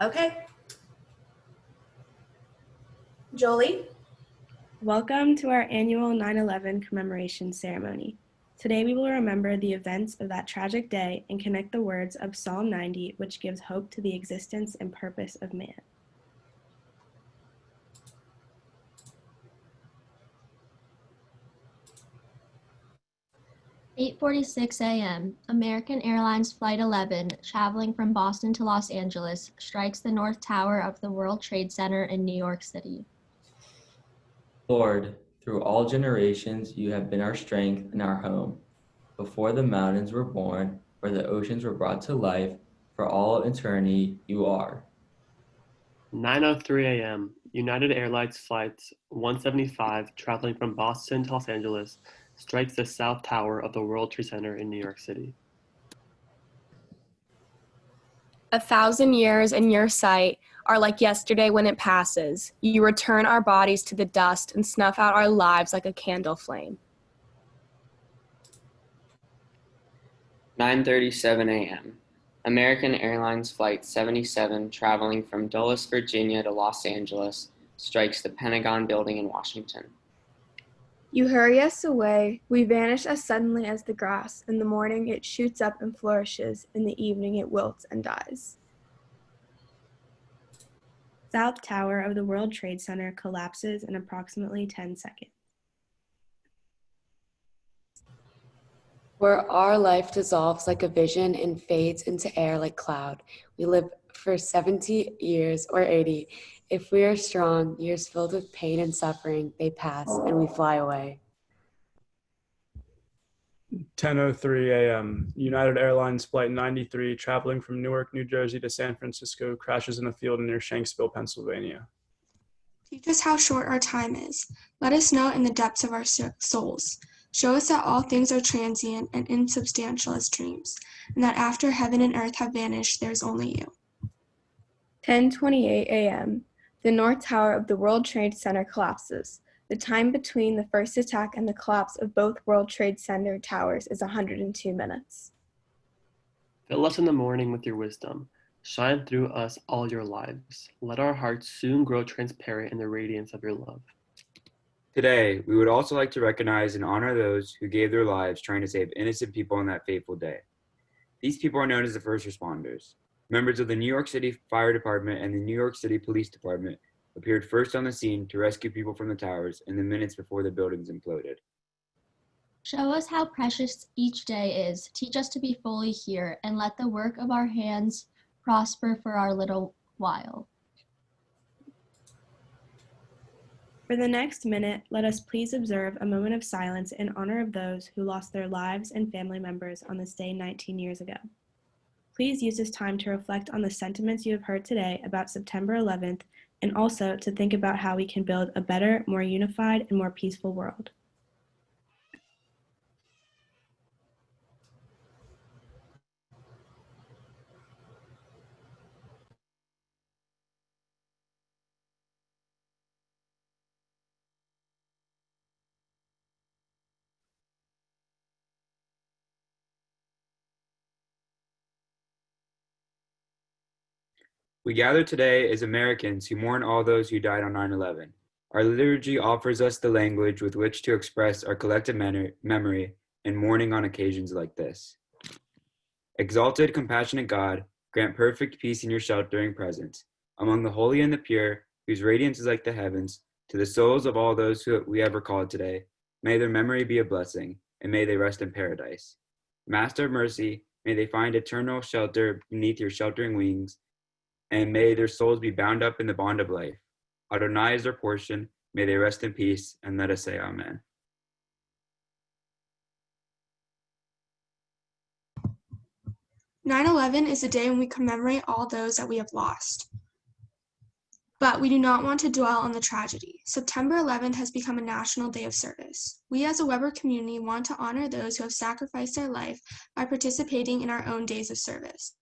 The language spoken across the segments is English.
Okay. Jolie? Welcome to our annual 9/11 commemoration ceremony. Today we will remember the events of that tragic day and connect the words of Psalm 90, which gives hope to the existence and purpose of man. "8:46 a.m. American Airlines Flight 11, traveling from Boston to Los Angeles, strikes the North Tower of the World Trade Center in New York City. Lord, through all generations you have been our strength and our home. Before the mountains were born, or the oceans were brought to life, for all eternity you are. 9:03 a.m. United Airlines Flight 175, traveling from Boston to Los Angeles, strikes the South Tower of the World Trade Center in New York City. 1,000 years in your sight are like yesterday when it passes. You return our bodies to the dust and snuff out our lives like a candle flame. 9:37 a.m. American Airlines Flight 77, traveling from Dulles, Virginia to Los Angeles, strikes the Pentagon building in Washington. You hurry us away, we vanish as suddenly as the grass. In the morning it shoots up and flourishes, in the evening it wilts and dies. South Tower of the World Trade Center collapses in approximately 10 seconds. Where our life dissolves like a vision and fades into air like cloud, we live for 70 years or 80. If we are strong, years filled with pain and suffering, they pass and we fly away. 10:03 a.m. United Airlines Flight 93, traveling from Newark, New Jersey to San Francisco, crashes in a field near Shanksville, Pennsylvania. Teach us how short our time is. Let us know in the depths of our souls. Show us that all things are transient and insubstantial as dreams, and that after heaven and earth have vanished, there is only you. 10:28 a.m. The North Tower of the World Trade Center collapses. The time between the first attack and the collapse of both World Trade Center towers is 102 minutes. Fill us in the morning with your wisdom. Shine through us all your lives. Let our hearts soon grow transparent in the radiance of your love. Today, we would also like to recognize and honor those who gave their lives trying to save innocent people on that fateful day. These people are known as the first responders. Members of the New York City Fire Department and the New York City Police Department appeared first on the scene to rescue people from the towers in the minutes before the buildings imploded. Show us how precious each day is. Teach us to be fully here, and let the work of our hands prosper for our little while. For the next minute, let us please observe a moment of silence in honor of those who lost their lives and family members on this day 19 years ago. Please use this time to reflect on the sentiments you have heard today about September 11th, and also to think about how we can build a better, more unified, and more peaceful world. We gather today as Americans who mourn all those who died on 9/11. Our liturgy offers us the language with which to express our collective memory and mourning on occasions like this. Exalted, compassionate God, grant perfect peace in your sheltering presence, among the holy and the pure, whose radiance is like the heavens, to the souls of all those who we have recalled today. May their memory be a blessing, and may they rest in paradise. Master of mercy, may they find eternal shelter beneath your sheltering wings, and may their souls be bound up in the bond of life. Adonai is their portion. May they rest in peace, and let us say amen. "9/11 is the day when we commemorate all those that we have lost. But we do not want to dwell on the tragedy. September 11th has become a national day of service. We as a Weber community want to honor those who have sacrificed their life by participating in our own days of service.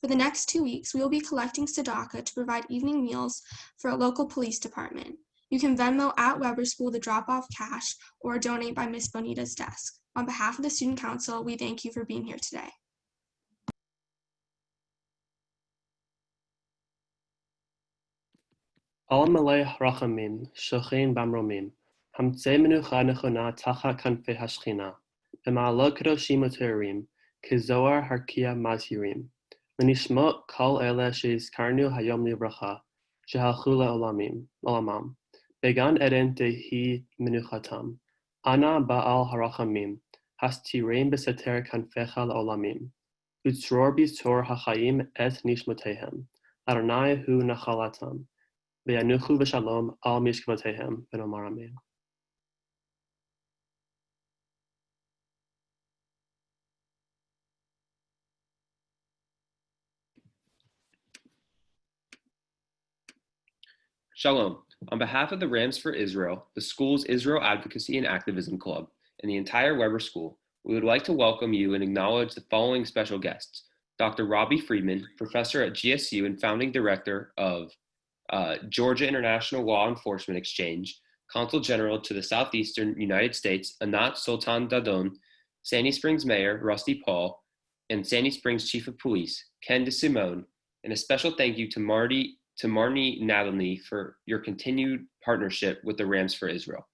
For the next 2 weeks, we will be collecting tzedakah to provide evening meals for a local police department. You can Venmo at Weber School to drop off cash or donate by Miss Bonita's desk. On behalf of the Student Council, we thank you for being here today. Al Malay Rachamim, Shochin Bamromim, Hamtze Menucha Nechona Tacha Kanfe Hashchina, B'Ma'alot Kedoshim Uterim, Kizoar Harkia Mazhirim, Lenishmot Kol Ele Sheizkarnu Hayom Livracha, Shehalchu Olamam, Began Eden Dehi Menuchatam, Ana Ba'al Harachamim, Hastirim Beseter Kanfecha Olamim, Utzror Bitor HaChaim Et Nishmotehem, Adonai Hu Nachalatam, Ve'anuchu v'shalom al mishkavotehem v'nomar amen. Shalom. On behalf of the Rams for Israel, the school's Israel Advocacy and Activism Club, and the entire Weber School, we would like to welcome you and acknowledge the following special guests. Dr. Robbie Friedman, professor at GSU and founding director of Georgia International Law Enforcement Exchange, Consul General to the Southeastern United States, Anat Sultan-Dadon, Sandy Springs Mayor, Rusty Paul, and Sandy Springs Chief of Police, Ken DeSimone, and a special thank you to Marnie Natalie for your continued partnership with the Rams for Israel.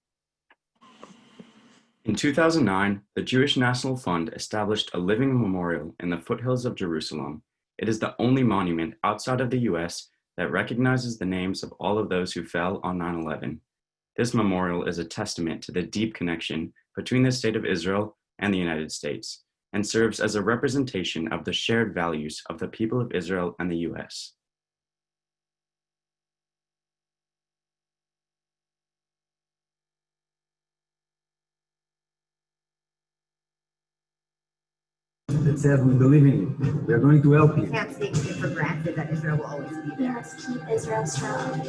In 2009, the Jewish National Fund established a living memorial in the foothills of Jerusalem. It is the only monument outside of the U.S. that recognizes the names of all of those who fell on 9/11. This memorial is a testament to the deep connection between the State of Israel and the United States, and serves as a representation of the shared values of the people of Israel and the U.S. That said, we believe in you. We are going to help you. We can't take it for granted that Israel will always be there. We must keep Israel strong.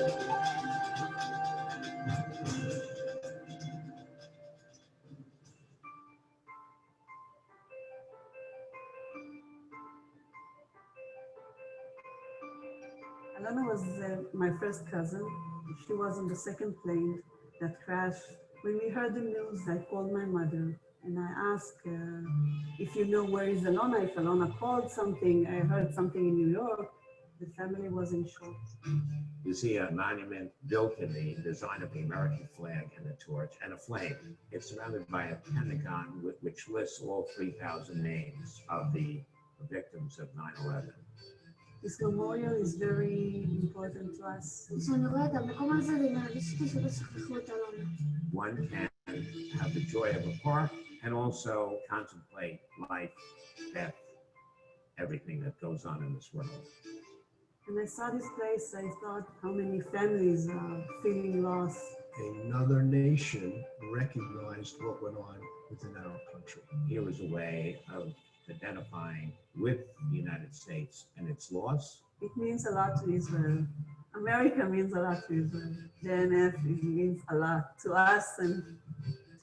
Alana was my first cousin. She was on the second plane that crashed. When we heard the news, I called my mother and I asked if you know where is Alana, if Alana called something. I heard something in New York. The family was in shock. You see a monument built in the design of the American flag and a torch and a flame. It's surrounded by a pentagon which lists all 3,000 names of the victims of 9/11. This memorial is very important to us. One can have the joy of a park and also contemplate life, death, everything that goes on in this world. When I saw this place, I thought how many families are feeling lost. Another nation recognized what went on within our country. Here is a way of identifying with the United States and its laws. It means a lot to Israel. America means a lot to Israel. JNF means a lot to us and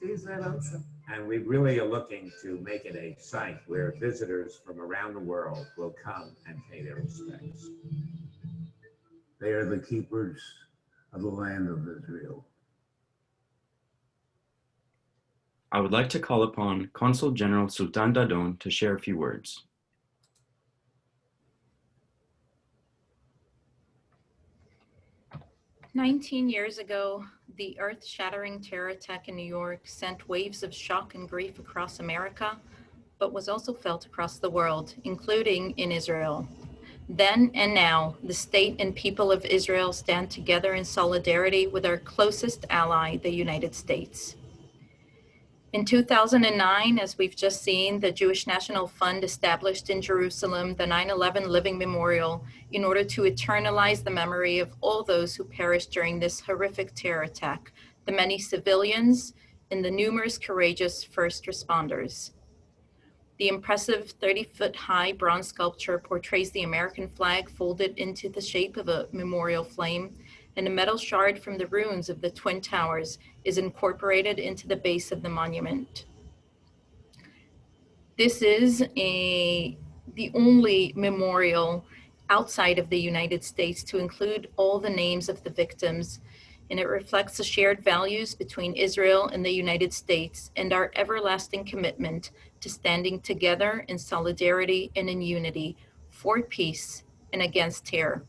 to Israel also. And we really are looking to make it a site where visitors from around the world will come and pay their respects. They are the keepers of the land of Israel. I would like to call upon Consul General Sultan-Dadon to share a few words. "19 years ago, the earth-shattering terror attack in New York sent waves of shock and grief across America, but was also felt across the world, including in Israel. Then and now, the state and people of Israel stand together in solidarity with our closest ally, the United States. In 2009, as we've just seen, the Jewish National Fund established in Jerusalem the 9/11 Living Memorial in order to eternalize the memory of all those who perished during this horrific terror attack, the many civilians and the numerous courageous first responders. The impressive 30-foot-high bronze sculpture portrays the American flag folded into the shape of a memorial flame, and a metal shard from the ruins of the Twin Towers is incorporated into the base of the monument. This is the only memorial outside of the United States to include all the names of the victims, and it reflects the shared values between Israel and the United States and our everlasting commitment to standing together in solidarity and in unity for peace and against terror.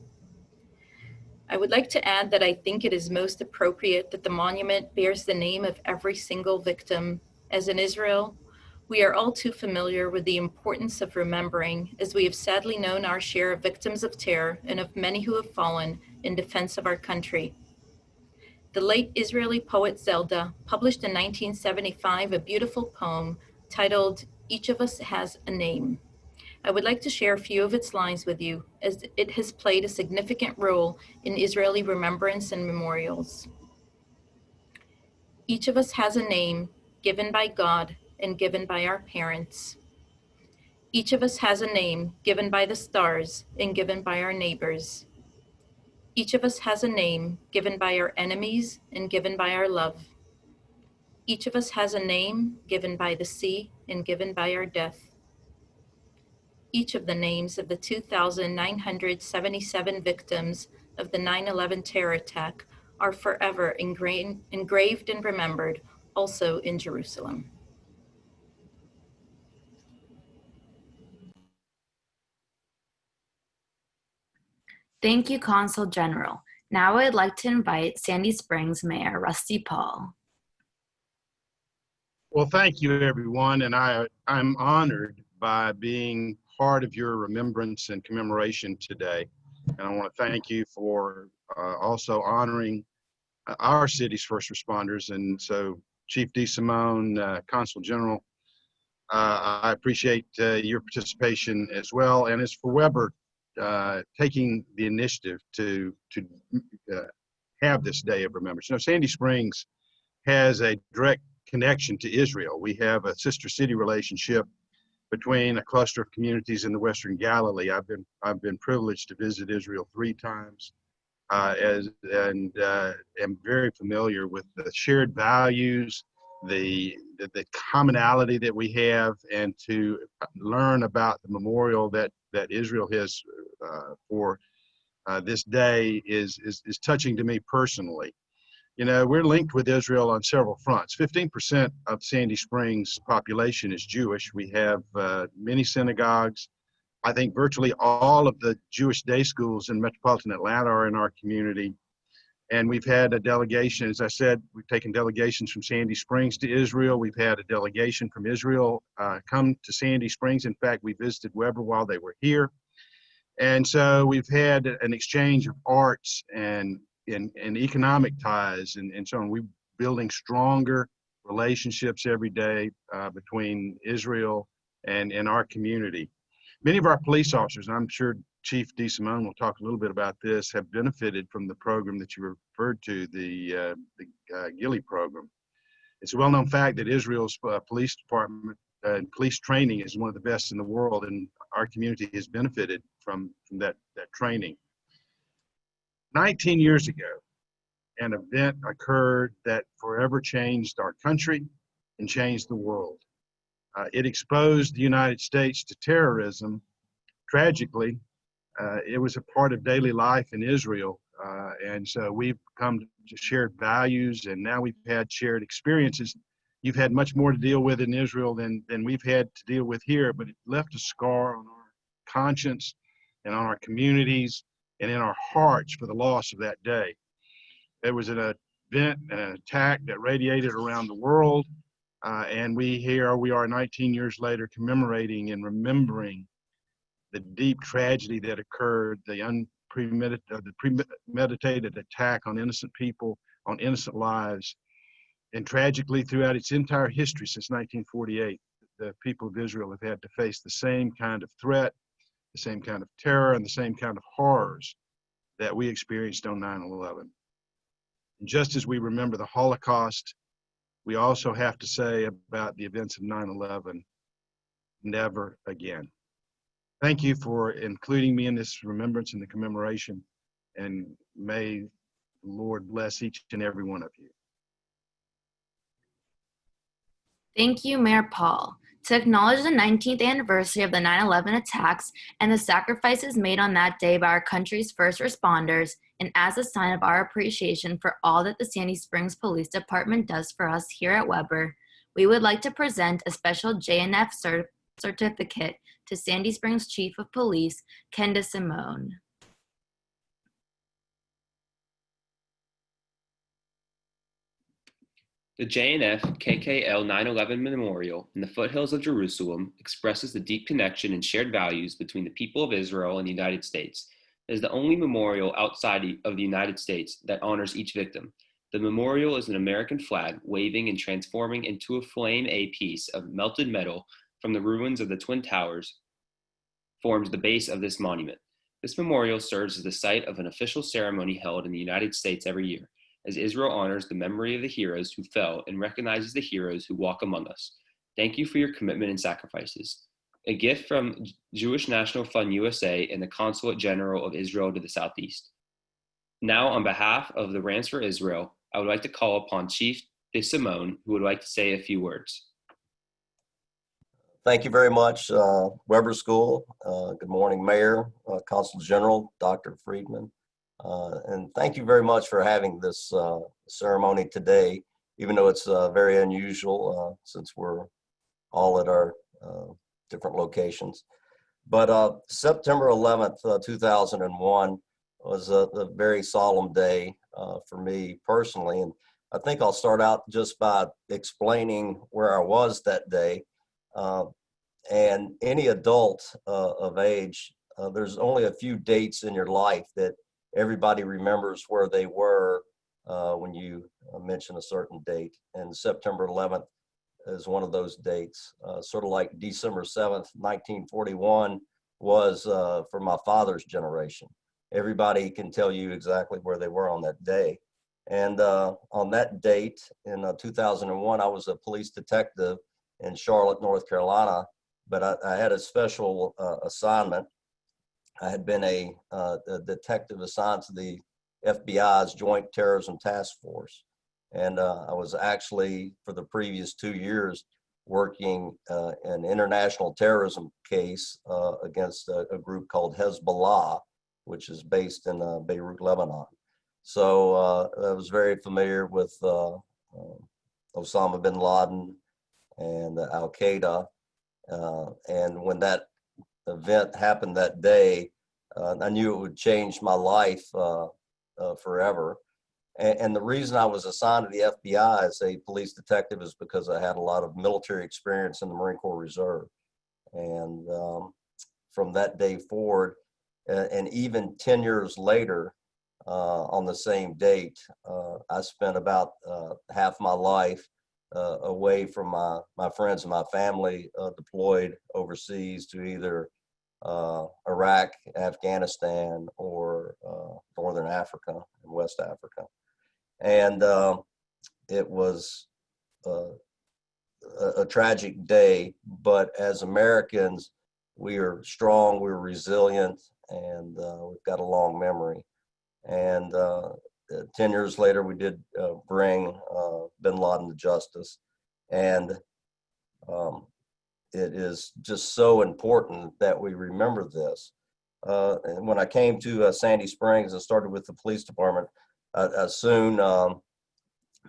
I would like to add that I think it is most appropriate that the monument bears the name of every single victim, as in Israel, we are all too familiar with the importance of remembering, as we have sadly known our share of victims of terror and of many who have fallen in defense of our country. The late Israeli poet Zelda published in 1975 a beautiful poem titled "Each of Us Has a Name." I would like to share a few of its lines with you, as it has played a significant role in Israeli remembrance and memorials. Each of us has a name given by God and given by our parents. Each of us has a name given by the stars and given by our neighbors. Each of us has a name given by our enemies and given by our love. Each of us has a name given by the sea and given by our death. Each of the names of the 2,977 victims of the 9/11 terror attack are forever engraved and remembered, also in Jerusalem. Thank you, Consul General. Now I'd like to invite Sandy Springs Mayor Rusty Paul. Well, thank you, everyone, and I'm honored by being part of your remembrance and commemoration today. And I want to thank you for also honoring our city's first responders. And so, Chief DeSimone, Consul General, I appreciate your participation as well. And as for Weber, taking the initiative to have this day of remembrance. You know, Sandy Springs has a direct connection to Israel. We have a sister city relationship between a cluster of communities in the Western Galilee. I've been privileged to visit Israel 3 times, and am very familiar with the shared values, the commonality that we have, and to learn about the memorial that Israel has for this day is touching to me personally. You know, we're linked with Israel on several fronts. 15% of Sandy Springs population is Jewish. We have many synagogues. I think virtually all of the Jewish day schools in metropolitan Atlanta are in our community. And we've had a delegation, as I said, we've taken delegations from Sandy Springs to Israel. We've had a delegation from Israel come to Sandy Springs. In fact, we visited Weber while they were here. And so we've had an exchange of arts and economic ties and so on. We're building stronger relationships every day between Israel and our community. Many of our police officers, and I'm sure Chief DeSimone will talk a little bit about this, have benefited from the program that you referred to, the Gilly program. It's a well-known fact that Israel's police department and police training is one of the best in the world, and our community has benefited from that training. 19 years ago, an event occurred that forever changed our country and changed the world. It exposed the United States to terrorism. Tragically, it was a part of daily life in Israel, and so we've come to shared values, and now we've had shared experiences. You've had much more to deal with in Israel than we've had to deal with here, but it left a scar on our conscience and on our communities and in our hearts for the loss of that day. There was an event, an attack that radiated around the world, and here we are 19 years later commemorating and remembering the deep tragedy that occurred, the premeditated attack on innocent people, on innocent lives. And tragically, throughout its entire history since 1948, the people of Israel have had to face the same kind of threat, the same kind of terror, and the same kind of horrors that we experienced on 9/11. And just as we remember the Holocaust, we also have to say about the events of 9/11, never again. Thank you for including me in this remembrance and the commemoration, and may the Lord bless each and every one of you. Thank you, Mayor Paul. To acknowledge the 19th anniversary of the 9/11 attacks and the sacrifices made on that day by our country's first responders, and as a sign of our appreciation for all that the Sandy Springs Police Department does for us here at Weber, we would like to present a special JNF certificate to Sandy Springs Chief of Police, Ken DeSimone. The JNF-KKL 9/11 Memorial in the foothills of Jerusalem expresses the deep connection and shared values between the people of Israel and the United States. It is the only memorial outside of the United States that honors each victim. The memorial is an American flag waving and transforming into a flame. A piece of melted metal from the ruins of the Twin Towers forms the base of this monument. This memorial serves as the site of an official ceremony held in the United States every year, as Israel honors the memory of the heroes who fell and recognizes the heroes who walk among us. Thank you for your commitment and sacrifices. A gift from Jewish National Fund USA and the Consulate General of Israel to the Southeast. Now, on behalf of the Rams for Israel, I would like to call upon Chief DeSimone, who would like to say a few words. Thank you very much, Weber School. Good morning, Mayor, Consul General, Dr. Friedman. And thank you very much for having this ceremony today, even though it's very unusual since we're all at our different locations. But September 11th, 2001 was a very solemn day for me personally. And I think I'll start out just by explaining where I was that day. And any adult of age, there's only a few dates in your life that everybody remembers where they were when you mention a certain date. And September 11th is one of those dates, sort of like December 7th, 1941 was for my father's generation. Everybody can tell you exactly where they were on that day. And on that date in 2001, I was a police detective in Charlotte, North Carolina, but I had a special assignment. I had been a detective assigned to the FBI's Joint Terrorism Task Force. And I was actually, for the previous 2 years, working an international terrorism case against a group called Hezbollah, which is based in Beirut, Lebanon. So I was very familiar with Osama bin Laden and Al-Qaeda. And when that event happened that day, I knew it would change my life forever. And the reason I was assigned to the FBI as a police detective is because I had a lot of military experience in the Marine Corps Reserve. And from that day forward, and even 10 years later, on the same date, I spent about half my life away from my friends and my family, deployed overseas to either Iraq, Afghanistan, or Northern Africa and West Africa. And it was a tragic day, but as Americans, we are strong, we're resilient, and we've got a long memory. And 10 years later, we did bring bin Laden to justice. And it is just so important that we remember this. And when I came to Sandy Springs and started with the police department, I soon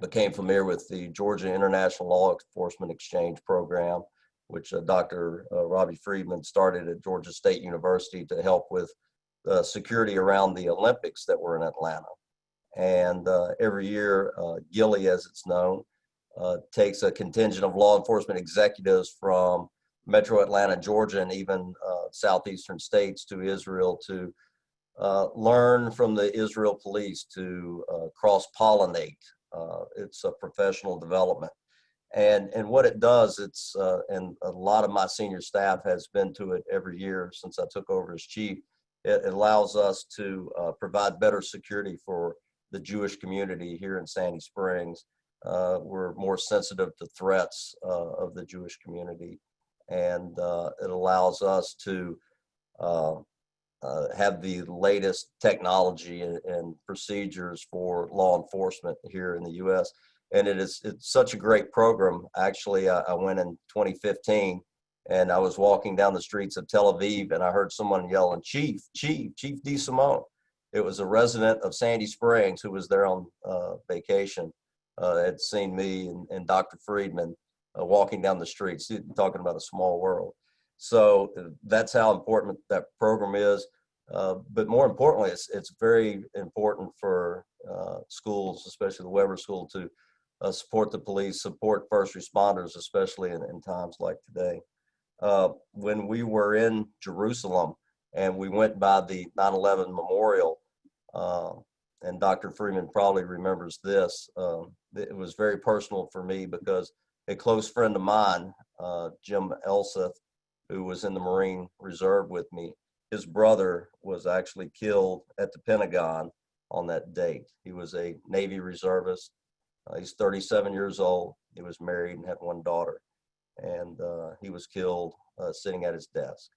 became familiar with the Georgia International Law Enforcement Exchange Program, which Dr. Robbie Friedman started at Georgia State University to help with security around the Olympics that were in Atlanta. And every year, GILLI, as it's known, takes a contingent of law enforcement executives from Metro Atlanta, Georgia, and even southeastern states to Israel to learn from the Israel police, to cross-pollinate. It's a professional development. And what it does, it's, and a lot of my senior staff has been to it every year since I took over as chief, it allows us to provide better security for the Jewish community here in Sandy Springs. We're more sensitive to threats of the Jewish community. And it allows us to have the latest technology and procedures for law enforcement here in the U.S. And it's such a great program. Actually, I went in 2015 and I was walking down the streets of Tel Aviv and I heard someone yelling, Chief DeSimone. It was a resident of Sandy Springs who was there on vacation, had seen me and Dr. Friedman walking down the streets, talking about a small world. So that's how important that program is. But more importantly, it's very important for schools, especially the Weber School, to support the police, support first responders, especially in times like today. When we were in Jerusalem and we went by the 9/11 memorial, and Dr. Freeman probably remembers this, it was very personal for me because a close friend of mine, Jim Elseth, who was in the Marine Reserve with me, his brother was actually killed at the Pentagon on that date. He was a Navy reservist. He's 37 years old. He was married and had one daughter. And he was killed sitting at his desk.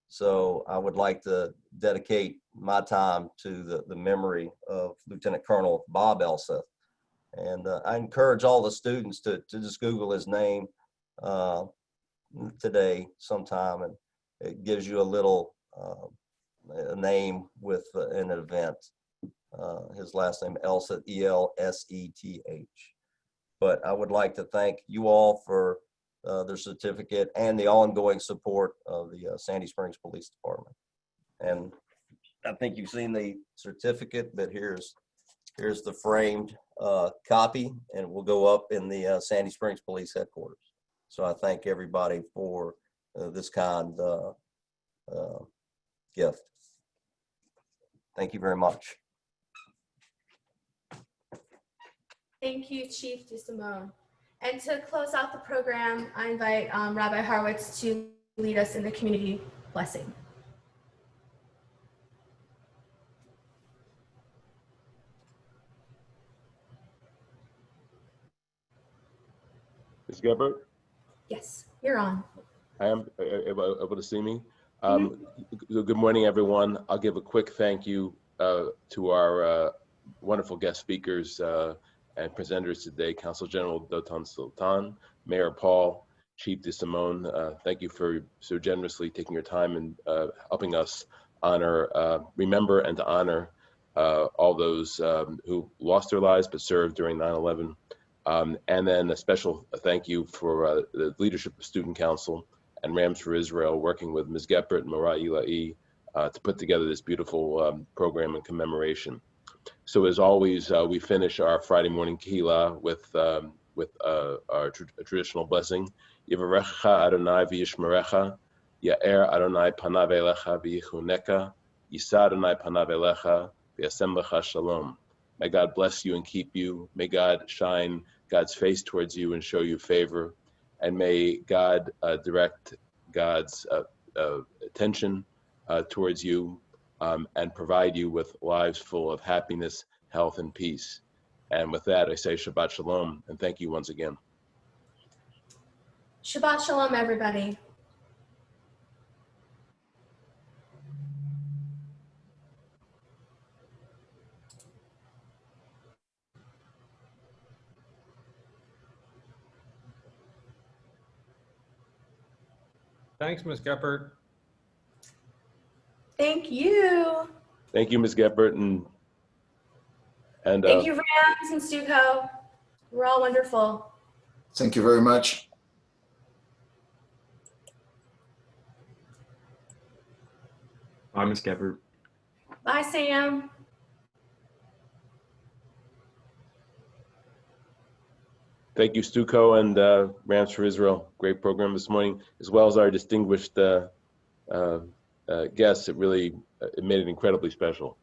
So I would like to dedicate my time to the memory of Lieutenant Colonel Bob Elseth. And I encourage all the students to just Google his name today sometime, and it gives you a little a name with an event. His last name, Elseth, E-L-S-E-T-H. But I would like to thank you all for their certificate and the ongoing support of the Sandy Springs Police Department. And I think you've seen the certificate, but here's the framed copy, and will go up in the Sandy Springs Police Headquarters. So I thank everybody for this kind gift. Thank you very much. Thank you, Chief DeSimone. And to close out the program, I invite Rabbi Harwitz to lead us in the community blessing. Ms. Gebert? Yes, you're on. I am able to see me. Good morning, everyone. I'll give a quick thank you to our wonderful guest speakers and presenters today, Consul General Dotan Sultan, Mayor Paul, Chief DeSimone. Thank you for so generously taking your time and helping us remember and to honor all those who lost their lives but served during 9/11. And then a special thank you for the leadership of Student Council and Rams for Israel, working with Ms. Geppert and Marat Ila'i to put together this beautiful program and commemoration. So as always, we finish our Friday morning Kehillah with our traditional blessing. Yivarecha Adonai v'yishmerecha, Ya'er Adonai panav elecha v'yichuneka, Yisa Adonai panav elecha v'yasem lecha shalom. May God bless you and keep you. May God shine God's face towards you and show you favor. And may God direct God's attention towards you and provide you with lives full of happiness, health, and peace. And with that, I say Shabbat Shalom, and thank you once again. Shabbat Shalom, everybody. Thanks, Ms. Geppert. Thank you. Thank you, Ms. Geppert, and thank you, Rams and Stuco. We're all wonderful. Thank you very much. Bye, Ms. Geppert. Bye, Sam. Thank you, Stuco and Rams for Israel. Great program this morning, as well as our distinguished guests. It really made it incredibly special.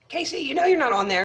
Casey, you know you're not on there.